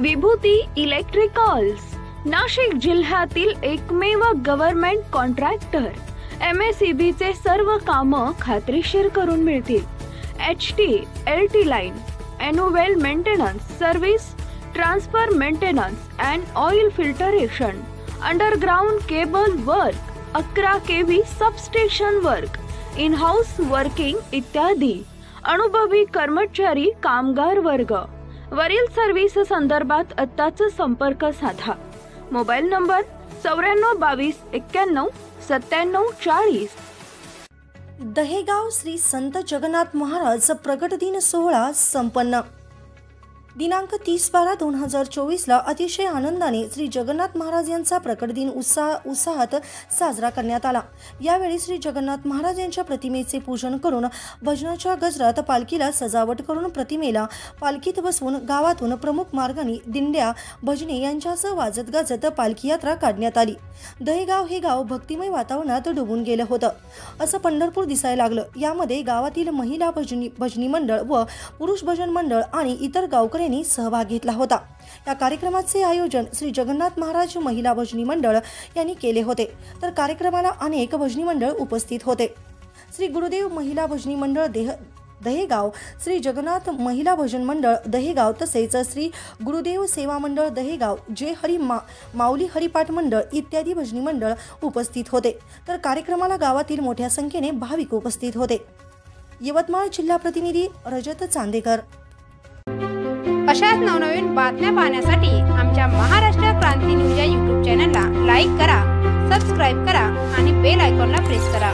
विभूती electricals Nashik जिल्ह्यातील एकमेव government contractor MSEB चे सर्व कामं खात्रीशीर करून मिळतील। HT, LT line, annual maintenance service, transfer maintenance and oil filtration, underground cable work, 11 kV substation work, in house working इत्यादी। अनुभवी कर्मचारी कामगार वर्ग। वरील सर्व्हिस संदर्भात आत्ताच संपर्क साधा। Mobile number 94 22 91 97 40। दहेगाव श्री संत जगन्नाथ महाराज प्रकट दिन सोहळा संपन्न। दिनांक 30/12/2024 ला अतिशय आनंदाने श्री जगन्नाथ महाराज यांचा प्रकट दिन उत्साहात साजरा करण्यात आला। यावेळी श्री जगन्नाथ महाराज यांच्या प्रतिमेचे पूजन करून भजनाच्या गजरात पालखीला सजावट करून प्रतिमेला पालखीत बसवून गावातून प्रमुख मार्गाने दिंड्या भजने यांच्यासह वाजत गाजत पालखी यात्रा काढण्यात आली। दहेगाव हे गाव भक्तिमय वातावरणात डुबून गेलं होतं असं पंढरपूर दिसायला लागलं। यामध्ये गावातील महिला भजनी मंडळ व पुरुष भजन मंडळ आणि इतर गावकऱ्यांनी सहभाग घेतला होता। या कार्यक्रमाचे आयोजन श्री जगन्नाथ महाराज महिला भजनी मंडळ यांनी केले होते, तर कार्यक्रमाला अनेक भजनी मंडळ उपस्थित होते। श्री गुरुदेव महिला भजनी मंडळ दहेगाव, श्री जगन्नाथ महिला भजन मंडळ दहेगाव तसेच श्री गुरुदेव सेवा मंडळ दहेगाव, जय हरी माऊली हरिपाठ मंडळ इत्यादी भजनी मंडळ उपस्थित होते, तर कार्यक्रमाला गावातील मोठ्या संख्येने भाविक उपस्थित होते। यवतमाळ जिल्हा प्रतिनिधी रजत चांदेकर। अशाच नवनवीन बातम्या पाहण्यासाठी आमच्या महाराष्ट्र क्रांती न्यूज या YouTube चॅनलला लाईक करा, सबस्क्राईब करा आणि बेल आयकॉनला प्रेस करा।